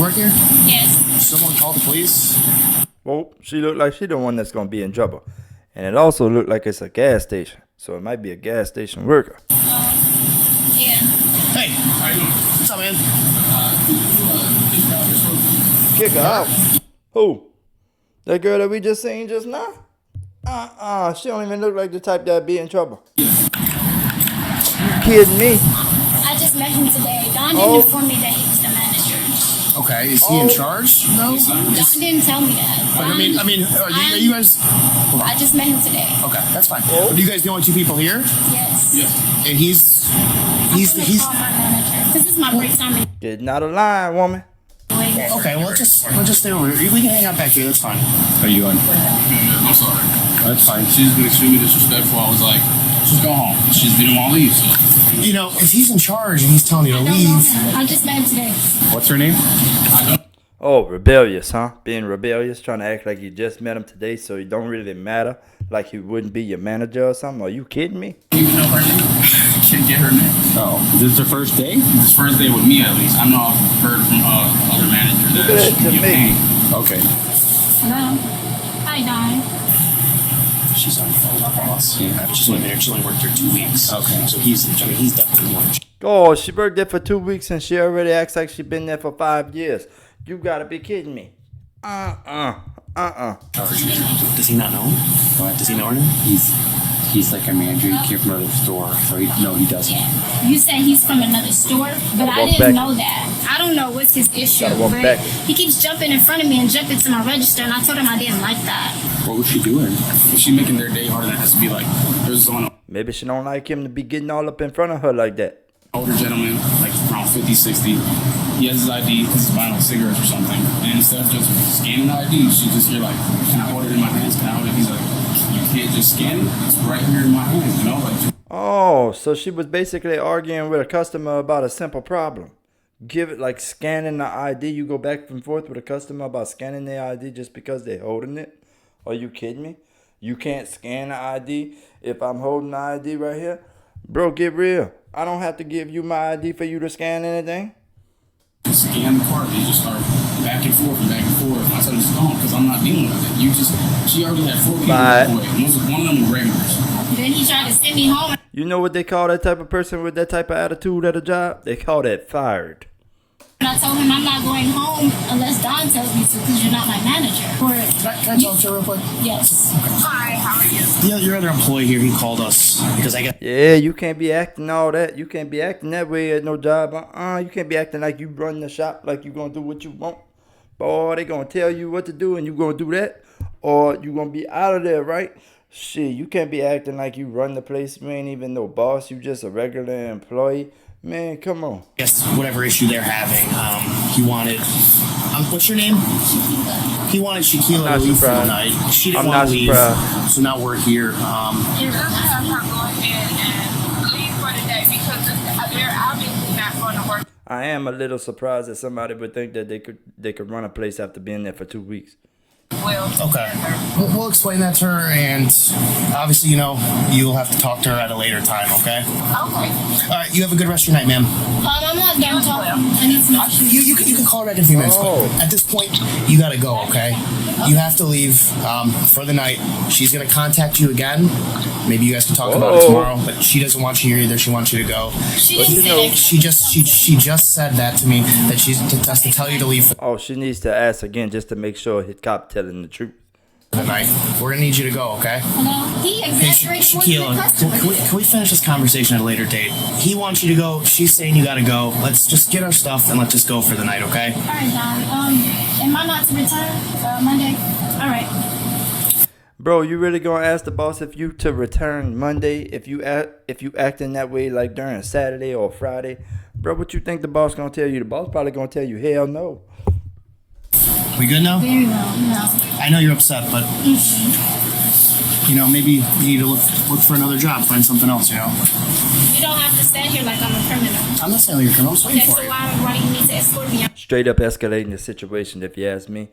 work here? Yes. Someone called the police? Well, she looked like she the one that's gonna be in trouble. And it also looked like it's a gas station. So it might be a gas station worker. Yeah. Hey, how you doing? What's up, man? Kick her out. Who? That girl that we just seen just now? She don't even look like the type that'd be in trouble. You kidding me? I just met him today. Don didn't inform me that he was the manager. Okay, is he in charge? No. Don didn't tell me that. But are you guys? I just met him today. Okay, that's fine. Are you guys the only two people here? Yes. Yeah. And he's call my manager because this is my break time. Getting out of line, woman. Okay, we'll just stay over here. We can hang out back here. That's fine. How you doing? I'm sorry. That's fine. She's been extremely disrespectful. I was like, just go home. She just didn't want to leave, so. You know, if he's in charge and he's telling you to leave. I just met him today. What's her name? Oh, rebellious, huh? Being rebellious, trying to act like you just met him today so it don't really matter. Like he wouldn't be your manager or something. Are you kidding me? You know her name? Can't get her name. Oh, is this her first day? This first day with me, at least. I know I've heard from other managers that she can be a pain. Okay. Hello. Hi, Don. She's on the phone with the boss. Yeah. She's only been here. She only worked here 2 weeks. Okay. So he's definitely one. Oh, she worked there for 2 weeks and she already acts like she been there for 5 years. You gotta be kidding me. Does he not know? What? Does he know her name? He's like a manager. He came from another store, so he doesn't. Yeah. You said he's from another store, but I didn't know that. I don't know what's his issue, but he keeps jumping in front of me and jumping to my register, and I told him I didn't like that. What was she doing? Is she making their day harder than it has to be? Like, there's an Maybe she don't like him to be getting all up in front of her like that. older gentleman, like around 50, 60. He has his ID because he's buying like cigarettes or something. And instead of just scanning the ID, she just hear like, can I hold it in my hands? Can I hold it? He's like, you can't just scan it. It's right here in my hands, you know? Like, Oh, so she was basically arguing with a customer about a simple problem. Give it like scanning the ID. You go back and forth with a customer about scanning their ID just because they're holding it? Are you kidding me? You can't scan the ID if I'm holding the ID right here? Bro, get real. I don't have to give you my ID for you to scan anything. scan the card. They just start back and forth and back and forth. I said, just gone because I'm not dealing with it. She already had 4 people away. One of them were regulars. Then he tried to send me home. You know what they call that type of person with that type of attitude at a job? They call that fired. And I told him I'm not going home unless Don tells me to because you're not my manager. Can I talk to her real quick? Yes. Hi, how are you? Yeah, your other employee here, he called us because I got... Yeah, you can't be acting all that. You can't be acting that way at no job. You can't be acting like you run the shop, like you gonna do what you want. Boy, they gonna tell you what to do and you gonna do that. Or you gonna be out of there, right? Shit, you can't be acting like you run the place. You ain't even no boss. You just a regular employee. Man, come on. Guess whatever issue they're having, he wanted... what's your name? Shaquila. He wanted Shaquila to leave for the night. She didn't want to leave, so now we're here. You're going to have her go ahead and leave for the day because they're obviously not going to work. I am a little surprised that somebody would think that they could run a place after being there for 2 weeks. Well, Okay. We'll explain that to her, and obviously, you'll have to talk to her at a later time, okay? Okay. All right, you have a good rest of your night, ma'am. I'm not done talking. I need some You can call her back in a few minutes, but at this point, you gotta go, okay? You have to leave for the night. She's gonna contact you again. Maybe you guys can talk about it tomorrow, but she doesn't want you here either. She wants you to go. She didn't say that. She just said that to me, that she's to tell you to leave for She needs to ask again just to make sure his cop telling the truth. the night. We're gonna need you to go, okay? Hello? He exaggerates more than the customer. Can we finish this conversation at a later date? He wants you to go. She's saying you gotta go. Let's just get our stuff and let's just go for the night, okay? All right, Don. Am I not to return Monday? All right. Bro, you really gonna ask the boss if you to return Monday if you acting that way like during a Saturday or Friday? Bro, what you think the boss gonna tell you? The boss probably gonna tell you hell no. We good now? Very well. No. I know you're upset, but maybe you need to look for another job, find something else, You don't have to stand here like I'm a criminal. I'm not saying you're a criminal. I'm Okay, waiting so for you. why do you need to escort me out? Straight up escalating the situation, if you ask me.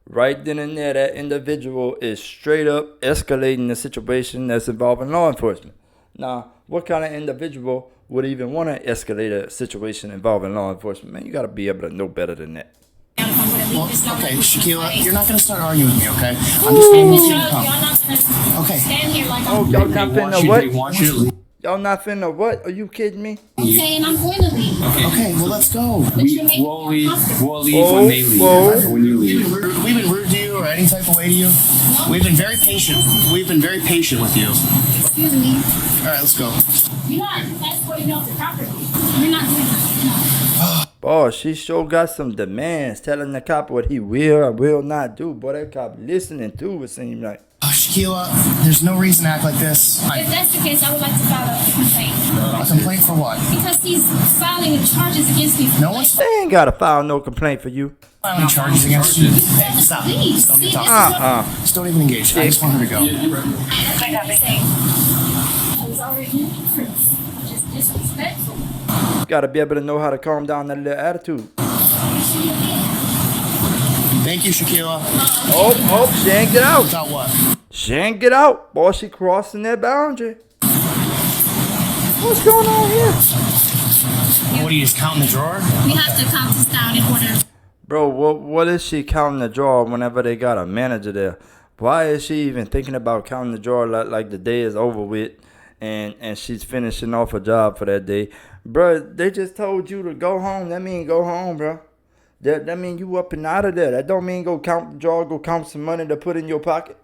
Right then and there, that individual is straight up escalating the situation that's involving law enforcement. Now, what kind of individual would even want to escalate a situation involving law enforcement? Man, you got to be able to know better than that. if I'm gonna leave. Well, It's not okay, like Shaquilla, you're not gonna start arguing with me, okay? I'm just And gonna the need you to judge, come. y'all not gonna Okay. stand here like Oh, I'm y'all not finna what? They want you to leave. Y'all not finna what? Are you kidding me? okay, and I'm going to leave. Okay, well, let's go. But you're making We'll me leave. uncomfortable. We'll leave when they leave. Whoa. When you leave. We've been rude to you or any type of way to you. We've been very patient. We've been very patient with you. Excuse me. All right, let's go. You're not escorting me off the property. You're not doing that. Boy, she sure got some demands telling the cop what he will or will not do. Boy, that cop listening too, it seems like. Shaquilla, there's no reason to act like this. If that's the case, I would like to file a complaint. A complaint for what? Because he's filing charges against me. No one's They ain't gotta file no complaint for you. filing charges against you. Hey, stop. Please. Just don't even See, talk. this is Just don't even engage. I just want her to go. I was already in proof. Just disrespectful. You gotta be able to know how to calm down that little attitude. Thank you, Shaquilla. Oh, she ain't get out. Without what? She ain't get out. Boy, she crossing that boundary. What's going on here? What are you just counting the drawer? We have to count this down in order. Bro, what is she counting the drawer whenever they got a manager there? Why is she even thinking about counting the drawer like the day is over with and she's finishing off a job for that day? Bro, they just told you to go home. That mean go home, bro. That mean you up and out of there. That don't mean go count the drawer, go count some money to put in your pocket.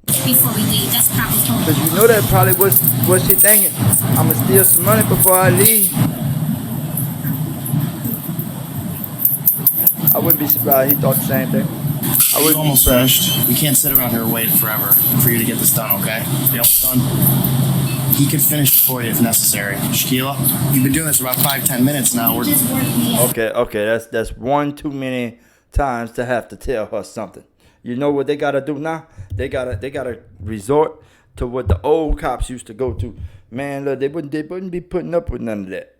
Before we leave, that's proper protocol. Cause you know that probably was what she thinking. I'ma steal some money before I leave. I wouldn't be surprised he thought the same thing. I We're wouldn't be almost surprised. finished. We can't sit around here waiting forever for you to get this done, okay? You almost done? He can finish before you if necessary. Shaquilla, you've been doing this for about 5-10 minutes now. We're Just work me out. Okay, that's one too many times to have to tell her something. You know what they gotta do now? They gotta resort to what the old cops used to go to. Man, look, they wouldn't be putting up with none of that.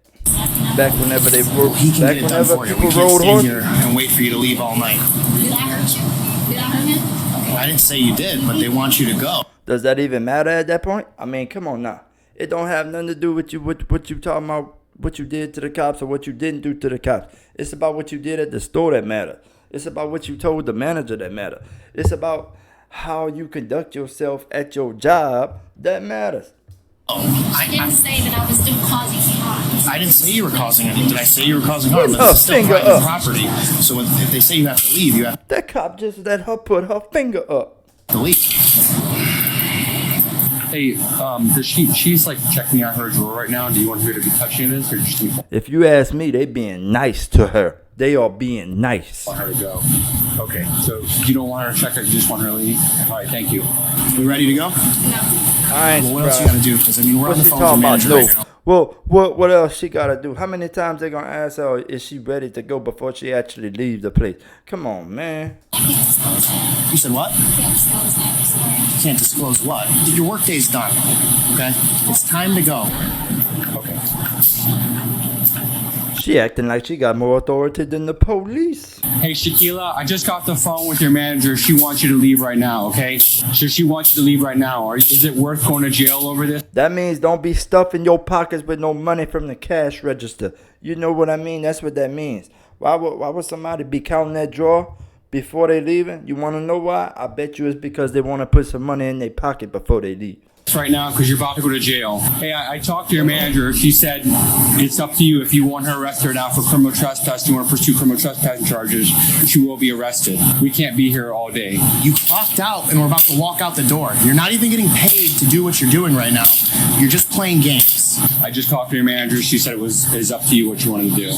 Back whenever they were, he can back get it done whenever for you. people We can't rode stay horses. here and wait for you to leave all night. Did I hurt you? Did I hurt him? I didn't say you did, but they want you to go. Does that even matter at that point? I mean, come on now. It don't have nothing to do with you, what you talking about, what you did to the cops or what you didn't do to the cops. It's about what you did at the store that matter. It's about what you told the manager that matter. It's about how you conduct yourself at your job that matters. Oh, I didn't say that I was still causing harm. I didn't say you were causing it. Did I say you were causing harm? Put her It's still finger private up. property. So if they say you have to leave, you have That cop just let her put her finger up. to leave. Hey, she's like checking out her drawer right now. Do you want her to be touching this, or just want If you ask me, they being nice to her. They are being nice. her to go? Okay, so you don't want her to check it. You just want her to leave. All right, thank you. We ready to go? No. I ain't Well, what else you surprised. got to do? Because I mean, we're on What the you phone with talking the about? manager No. right now. Well, what else she gotta do? How many times they gonna ask her is she ready to go before she actually leave the place? Come on, man. I can't disclose that. You said what? I can't disclose that. I'm sorry. You can't disclose what? Your work day's done. Okay? It's time to go. Okay. She acting like she got more authority than the police. Hey, Shaquilla, I just got the phone with your manager. She wants you to leave right now, okay? So she wants you to leave right now. Is it worth going to jail over this? That means don't be stuffing your pockets with no money from the cash register. You know what I mean? That's what that means. Why would somebody be counting that drawer before they leaving? You want to know why? I bet you it's because they want to put some money in their pocket before they leave. Right now, because you're about to go to jail. Hey, I talked to your manager. She said it's up to you if you want her arrested now for criminal trespass. You want to pursue criminal trespassing charges. She will be arrested. We can't be here all day. You clocked out and we're about to walk out the door. You're not even getting paid to do what you're doing right now. You're just playing games. I just talked to your manager. She said it's up to you what you want to do.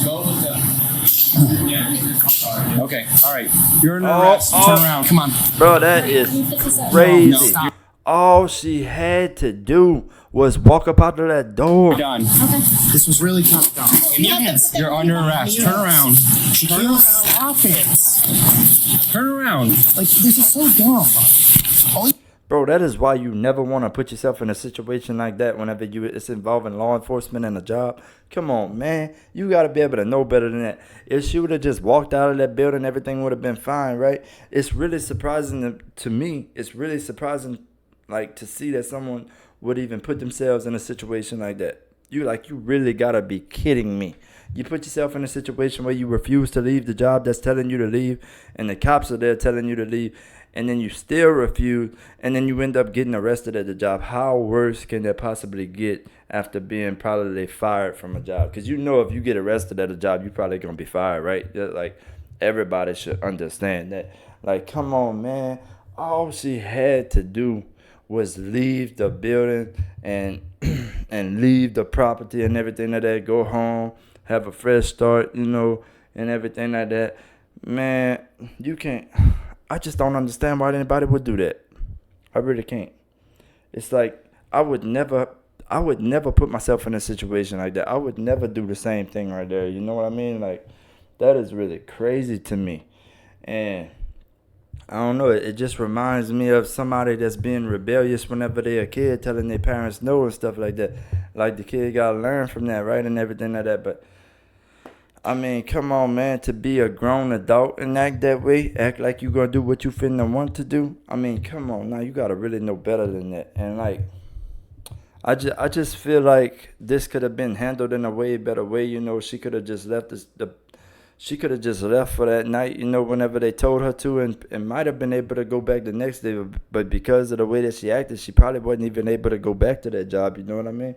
Okay, all right. You're under arrest. Turn around. Come on. Bro, that is Can you put this up? crazy. No, stop. All she had to do was walk up out of that door. You're done. This was really tough. Give me your hands. You're under arrest. Turn around. Shaquille, stop it. Turn around. Like, this is so dumb. All you Bro, that is why you never want to put yourself in a situation like that whenever it's involving law enforcement and a job. Come on, man. You got to be able to know better than that. If she would have just walked out of that building, everything would have been fine, right? It's really surprising to me. It's really surprising, like, to see that someone would even put themselves in a situation like that. You really got to be kidding me. You put yourself in a situation where you refuse to leave the job that's telling you to leave, and the cops are there telling you to leave, and then you still refuse, and then you end up getting arrested at the job. How worse can that possibly get after being probably fired from a job? Because you know if you get arrested at a job, you're probably going to be fired, right? Like, everybody should understand that. Like, come on, man. All she had to do was leave the building and and leave the property and everything like that. Go home, have a fresh start, you know, and everything like that. Man, you can't. I just don't understand why anybody would do that. I really can't. It's like I would never put myself in a situation like that. I would never do the same thing right there. You know what I mean? Like, that is really crazy to me. And I don't know, it just reminds me of somebody that's being rebellious whenever they're a kid, telling their parents no and stuff like that. Like, the kid gotta learn from that, right, and everything like that. But I mean, come on, man, to be a grown adult and act that way, act like you gonna do what you finna want to do. I mean, come on, now you gotta really know better than that. And like, I just feel like this could have been handled in a way better way. You know, she could have just left she could have just left for that night, you know, whenever they told her to, and might have been able to go back the next day. But because of the way that she acted, she probably wasn't even able to go back to that job. You know what I mean?